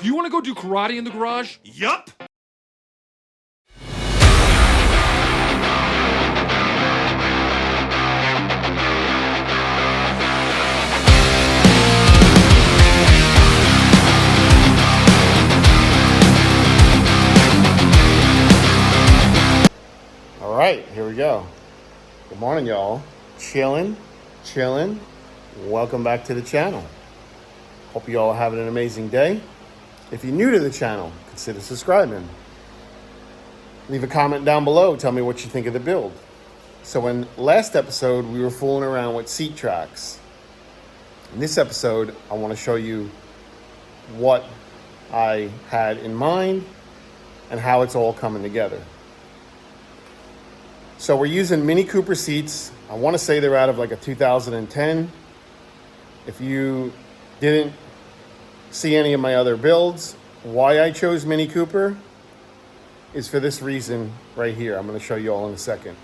Do you want to go do karate in the garage? Yup! All right, here we go. Good morning, y'all. Chilling. Welcome back to the channel. Hope you all are having an amazing day. If you're new to the channel, consider subscribing. Leave a comment down below. Tell me what you think of the build. So in last episode, we were fooling around with seat tracks. In this episode, I want to show you what I had in mind and how it's all coming together. So we're using Mini Cooper seats. I want to say they're out of like a 2010. If you didn't see any of my other builds, why I chose Mini Cooper is for this reason right here. I'm going to show you all in a second.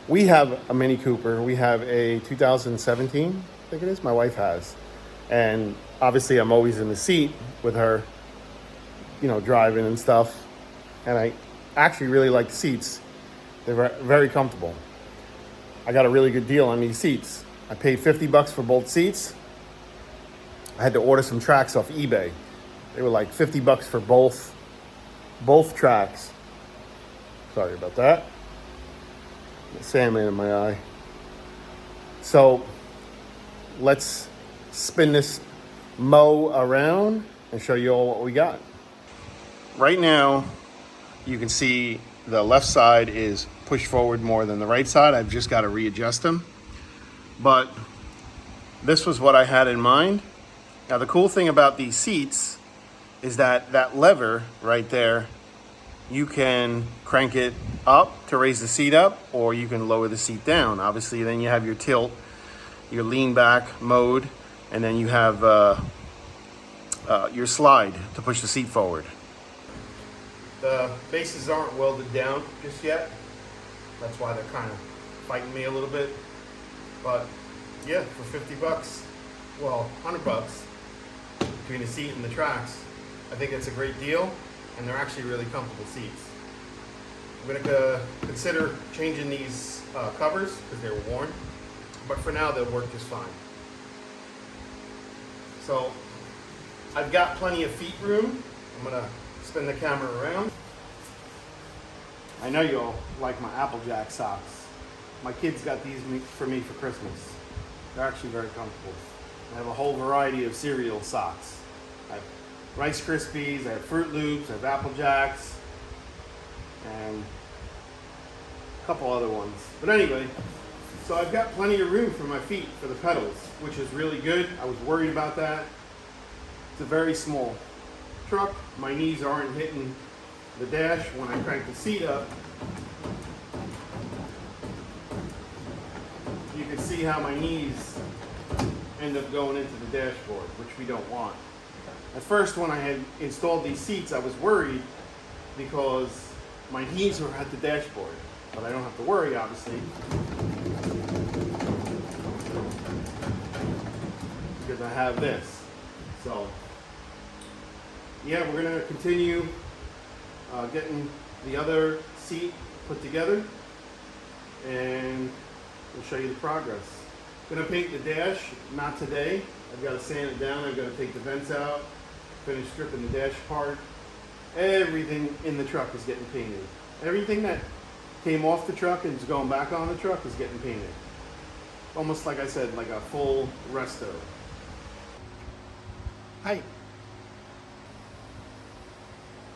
We have a Mini Cooper. We have a 2017, I think it is, my wife has. And obviously I'm always in the seat with her, you know, driving and stuff. And I actually really like the seats. They're very comfortable. I got a really good deal on these seats. I paid $50 for both seats. I had to order some tracks off eBay. They were like $50 for both tracks. Sorry about that. Salmon in my eye. So let's spin this mow around and show you all what we got. Right now, you can see the left side is pushed forward more than the right side. I've just got to readjust them. But this was what I had in mind. Now the cool thing about these seats is that lever right there, you can crank it up to raise the seat up, or you can lower the seat down. Obviously then you have your tilt, your lean back mode, and then you have your slide to push the seat forward. The bases aren't welded down just yet. That's why they're kind of fighting me a little bit. But yeah, for $50, well, $100 between the seat and the tracks, I think that's a great deal, and they're actually really comfortable seats. I'm gonna consider changing these covers because they're worn, but for now they'll work just fine. So I've got plenty of feet room. I'm gonna spin the camera around. I know you all like my Applejack socks. My kids got these for me for Christmas. They're actually very comfortable. I have a whole variety of cereal socks. I have Rice Krispies, I have Fruit Loops, I have Applejacks, and a couple other ones. But anyway, so I've got plenty of room for my feet for the pedals, which is really good. I was worried about that. It's a very small truck. My knees aren't hitting the dash when I crank the seat up. You can see how my knees end up going into the dashboard, which we don't want. At first, when I had installed these seats, I was worried because my knees were at the dashboard, but I don't have to worry, obviously, because I have this. So yeah, we're gonna continue getting the other seat put together, and we'll show you the progress. Gonna paint the dash, not today. I've got to sand it down. I've got to take the vents out, finish stripping the dash apart. Everything in the truck is getting painted. Everything that came off the truck and is going back on the truck is getting painted. Almost like I said, like a full resto. Hi.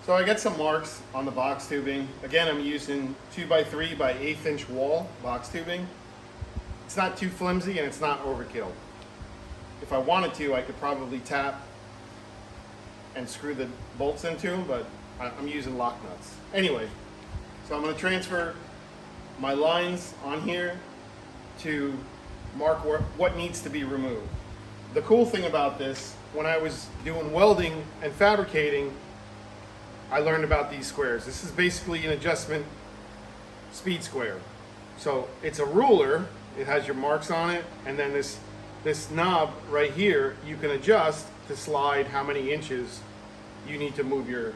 So I got some marks on the box tubing. Again, I'm using 2x3 by 1/8 inch wall box tubing. It's not too flimsy and it's not overkill. If I wanted to, I could probably tap and screw the bolts into them, but I'm using lock nuts. Anyway, so I'm going to transfer my lines on here to mark what needs to be removed. The cool thing about this, when I was doing welding and fabricating, I learned about these squares. This is basically an adjustment speed square. So it's a ruler, it has your marks on it, and then this knob right here, you can adjust to slide how many inches you need to move your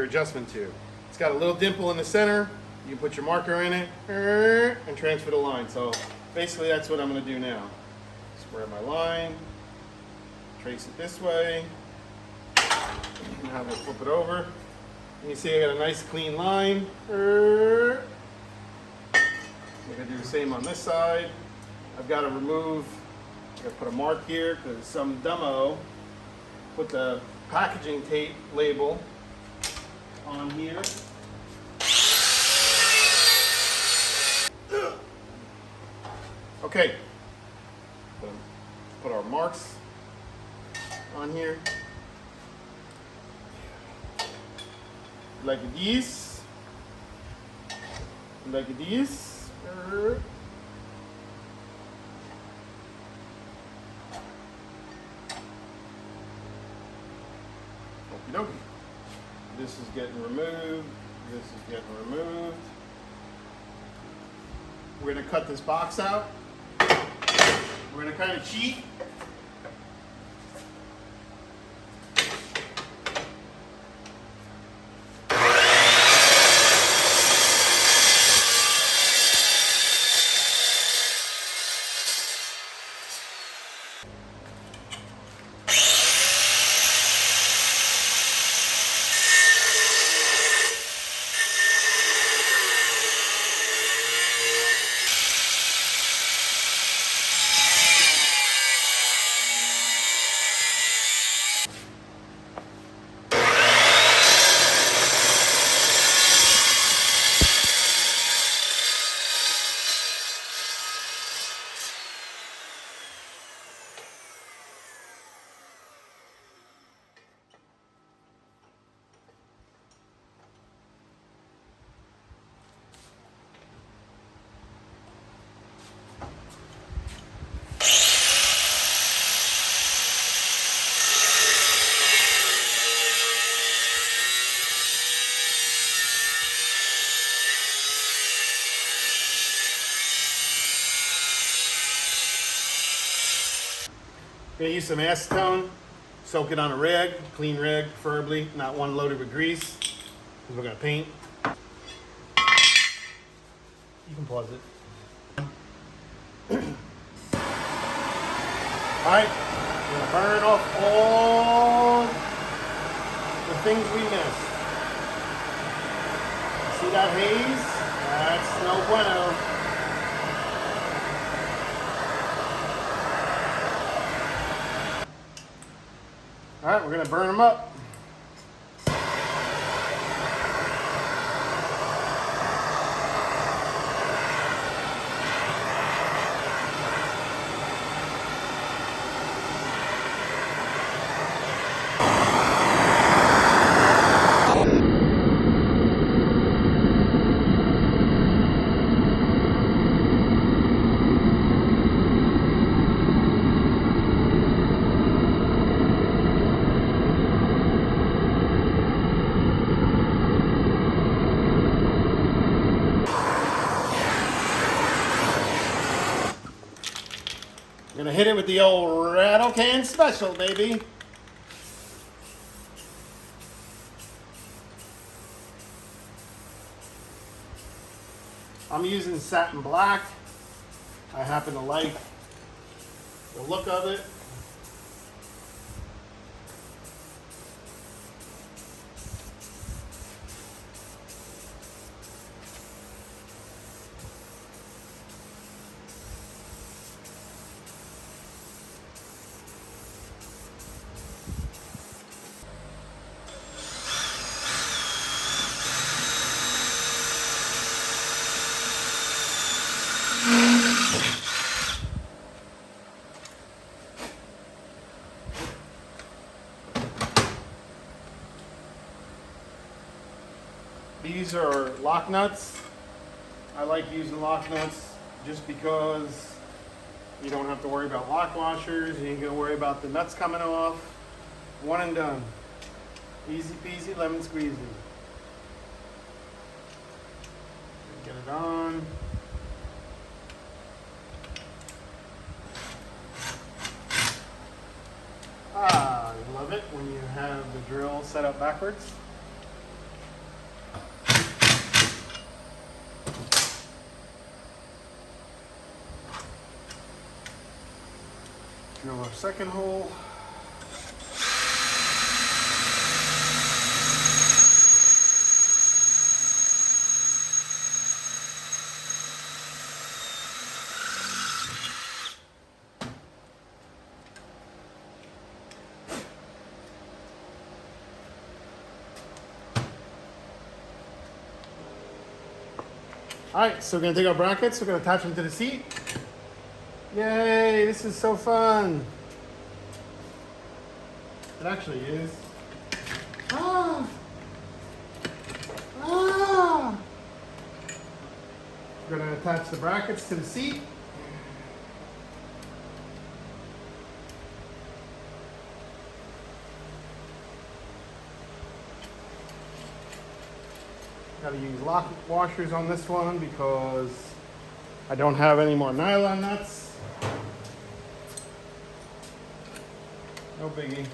adjustment to. It's got a little dimple in the center. You put your marker in it and transfer the line. So basically that's what I'm going to do now. Square my line, trace it this way, and have it flip it over. And you see I got a nice clean line. I'm going to do the same on this side. I've got to remove, I got to put a mark here because some dumbo put the packaging tape label on here. Okay, put our marks on here, like this, like this. Okie dokie. This is getting removed. This is getting removed. We're going to cut this box out. We're going to kind of cheat. Gonna use some acetone, soak it on a rag, clean rag preferably, not one loaded with grease, because we're gonna paint. You can pause it. Alright, we're gonna burn off all the things we missed. See that haze? That's no bueno. All right, we're gonna burn them up. Gonna hit it with the old rattle can special, baby. I'm using satin black. I happen to like the look of it. These are lock nuts. I like using lock nuts just because you don't have to worry about lock washers. You ain't gonna worry about the nuts coming off. One and done. Easy peasy, lemon squeezy. Get it on. Ah, I love it when you have the drill set up backwards. Drill our second hole. All right, so we're gonna take our brackets, we're gonna attach them to the seat. Yay, this is so fun. It actually is. Ah! Ah! We're gonna attach the brackets to the seat. Got to use lock washers on this one because I don't have any more nylon nuts. No biggie.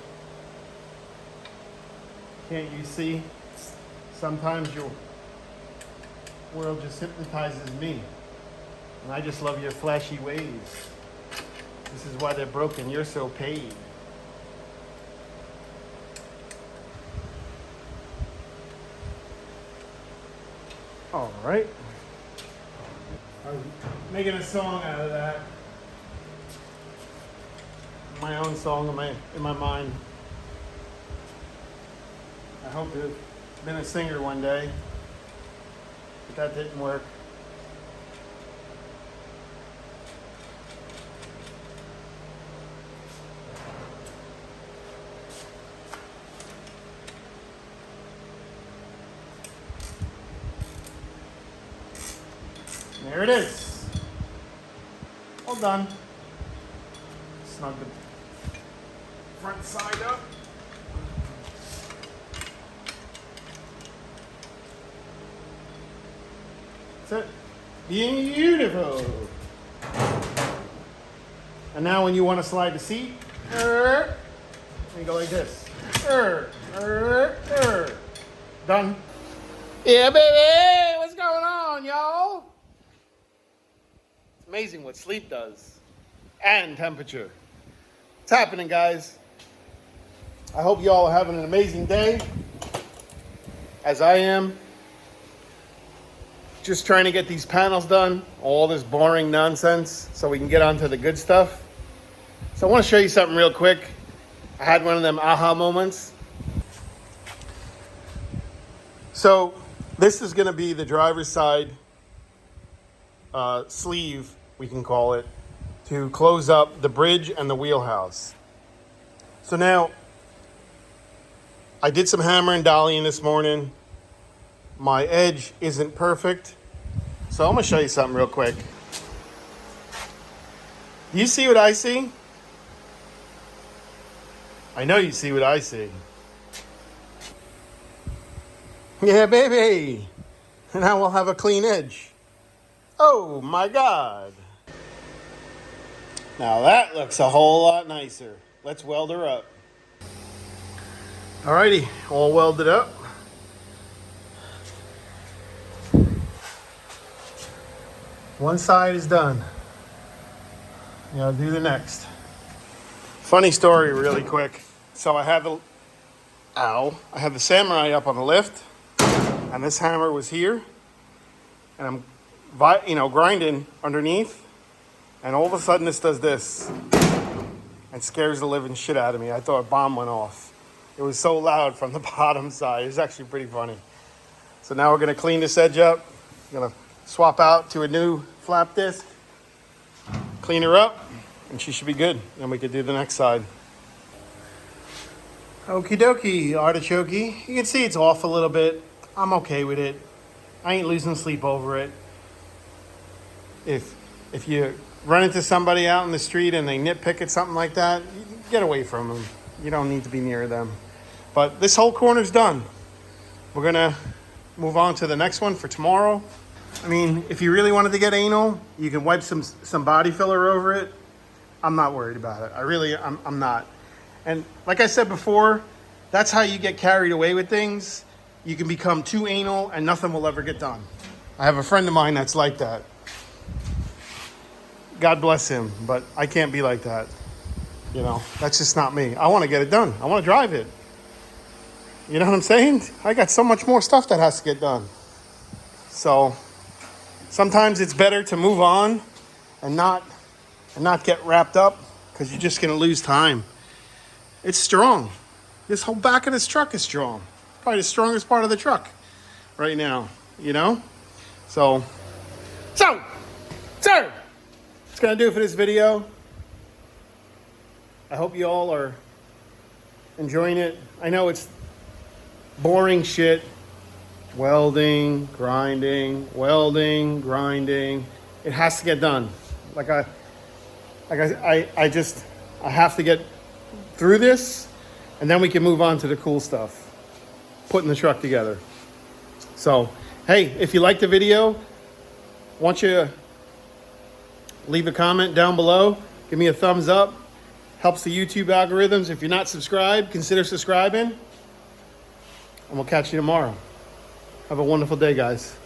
Can't you see? Sometimes your world just hypnotizes me. And I just love your flashy ways. This is why they're broken. You're so paid. All right. I was making a song out of that. My own song in my mind. I hope to have been a singer one day, but that didn't work. There it is. All done. Snug the front side up. That's it. Beautiful. And now when you want to slide the seat, you go like this. Done. Yeah, baby. What's going on, y'all? It's amazing what sleep does. And temperature. It's happening, guys. I hope y'all are having an amazing day. As I am. Just trying to get these panels done. All this boring nonsense so we can get on to the good stuff. So I want to show you something real quick. I had one of them aha moments. So this is going to be the driver's side sleeve, we can call it, to close up the bridge and the wheelhouse. So now, I did some hammer and dollying this morning. My edge isn't perfect. So I'm going to show you something real quick. Do you see what I see? I know you see what I see. Yeah, baby. Now we'll have a clean edge. Oh my God. Now that looks a whole lot nicer. Let's weld her up. Alrighty, all welded up. One side is done. Now I'll do the next. Funny story really quick. So I have the Samurai up on the lift, and this hammer was here, and I'm grinding underneath, and all of a sudden this does this and scares the living shit out of me. I thought a bomb went off. It was so loud from the bottom side. It was actually pretty funny. So now we're gonna clean this edge up. I'm gonna swap out to a new flap disc, clean her up, and she should be good. Then we could do the next side. Okie dokie, artichokey. You can see it's off a little bit. I'm okay with it. I ain't losing sleep over it. If you run into somebody out in the street and they nitpick at something like that, get away from them. You don't need to be near them. But this whole corner's done. We're gonna move on to the next one for tomorrow. I mean, if you really wanted to get anal, you can wipe some body filler over it. I'm not worried about it. I'm not. And like I said before, That's how you get carried away with things. You can become too anal and nothing will ever get done. I have a friend of mine that's like that. God bless him, but I can't be like that. You know, that's just not me. I want to get it done. I want to drive it. You know what I'm saying? I got so much more stuff that has to get done. So sometimes it's better to move on and not get wrapped up, because you're just going to lose time. It's strong. This whole back of this truck is strong. Probably the strongest part of the truck right now, you know? So, sir, it's going to do it for this video. I hope you all are enjoying it. I know it's boring shit. Welding, grinding. It has to get done. I have to get through this, and then we can move on to the cool stuff. Putting the truck together. So, hey, if you liked the video, why don't you leave a comment down below. Give me a thumbs up. Helps the YouTube algorithms. If you're not subscribed, consider subscribing. And we'll catch you tomorrow. Have a wonderful day, guys.